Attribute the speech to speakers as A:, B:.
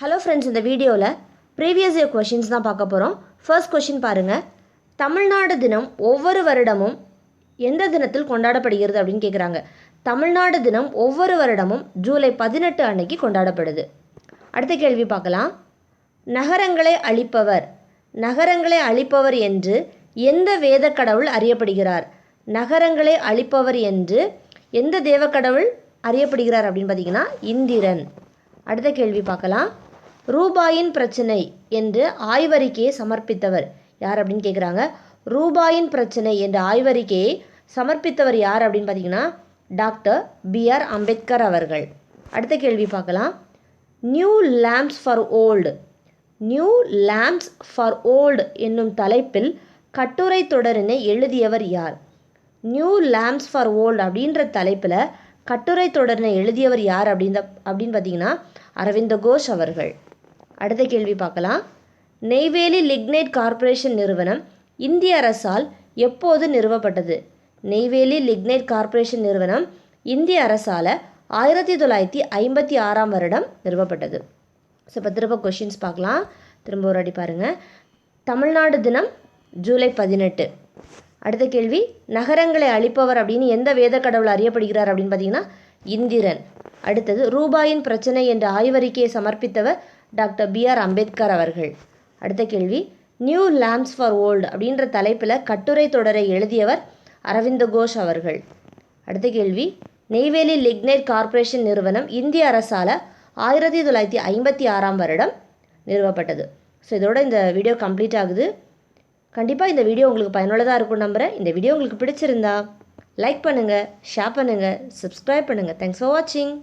A: Hello friends, இந்த வீடியோவில் previous year questions தான் பார்க்க போகிறோம். ஃபர்ஸ்ட் கொஷின் பாருங்கள். தமிழ்நாடு தினம் ஒவ்வொரு வருடமும் எந்த தினத்தில் கொண்டாடப்படுகிறது அப்படின்னு கேட்குறாங்க. தமிழ்நாடு தினம் ஒவ்வொரு வருடமும் ஜூலை 18 அன்னைக்கு கொண்டாடப்படுது. அடுத்த கேள்வி பார்க்கலாம். நகரங்களை அழிப்பவர் நகரங்களை அழிப்பவர் என்று எந்த வேத கடவுள் அறியப்படுகிறார்? நகரங்களை அழிப்பவர் என்று எந்த தேவக்கடவுள் அறியப்படுகிறார் அப்படின்னு பார்த்தீங்கன்னா இந்திரன். அடுத்த கேள்வி பார்க்கலாம். ரூபாயின் பிரச்சனை என்று ஆய்வறிக்கையை சமர்ப்பித்தவர் யார் அப்படின்னு கேட்குறாங்க. ரூபாயின் பிரச்சனை என்ற ஆய்வறிக்கையை சமர்ப்பித்தவர் யார் அப்படின்னு பார்த்தீங்கன்னா டாக்டர் B.R. அம்பேத்கர் அவர்கள். அடுத்த கேள்வி பார்க்கலாம். New lamps for old new lamps for old என்னும் தலைப்பில் கட்டுரை தொடரினை எழுதியவர் யார்? நியூ லேம்ப்ஸ் ஃபார் ஓல்டு அப்படின்ற தலைப்பில் கட்டுரை தொடரினை எழுதியவர் யார் அப்படின்னு பார்த்தீங்கன்னா அரவிந்த கோஷ் அவர்கள். அடுத்த கேள்வி பார்க்கலாம். நெய்வேலி லிக்னைட் கார்ப்பரேஷன் நிறுவனம் இந்திய அரசால் எப்போது நிறுவப்பட்டது? நெய்வேலி லிக்னைட் கார்ப்பரேஷன் நிறுவனம் இந்திய அரசால் 1956 வருடம் நிறுவப்பட்டது. ஸோ இப்போ திரும்ப கொஷின்ஸ் பார்க்கலாம். திரும்ப ஒரு அடி பாருங்கள். தமிழ்நாடு தினம் ஜூலை 18. அடுத்த கேள்வி, நகரங்களை அழிப்பவர் அப்படின்னு எந்த வேத கடவுள் அறியப்படுகிறார் அப்படின்னு பார்த்தீங்கன்னா இந்திரன். அடுத்தது, ரூபாயின் பிரச்சனை என்ற ஆய்வறிக்கையை சமர்ப்பித்தவர் டாக்டர் B.R. அம்பேத்கர் அவர்கள். அடுத்த கேள்வி, நியூ லேம்ப்ஸ் ஃபார் ஓல்டு அப்படின்ற தலைப்பில் கட்டுரை தொடரை எழுதியவர் அரவிந்த கோஷ் அவர்கள். அடுத்த கேள்வி, நெய்வேலி லிக்னைட் கார்ப்பரேஷன் நிறுவனம் இந்திய அரசால் 1956 வருடம் நிறுவப்பட்டது. ஸோ இதோட இந்த வீடியோ கம்ப்ளீட் ஆகுது. கண்டிப்பாக இந்த வீடியோ உங்களுக்கு பயனுள்ளதாக இருக்கும் நம்புகிறேன். இந்த வீடியோ உங்களுக்கு பிடிச்சிருந்தா லைக் பண்ணுங்கள், ஷேர் பண்ணுங்கள், சப்ஸ்கிரைப் பண்ணுங்கள். தேங்க்ஸ் ஃபார் வாட்சிங்.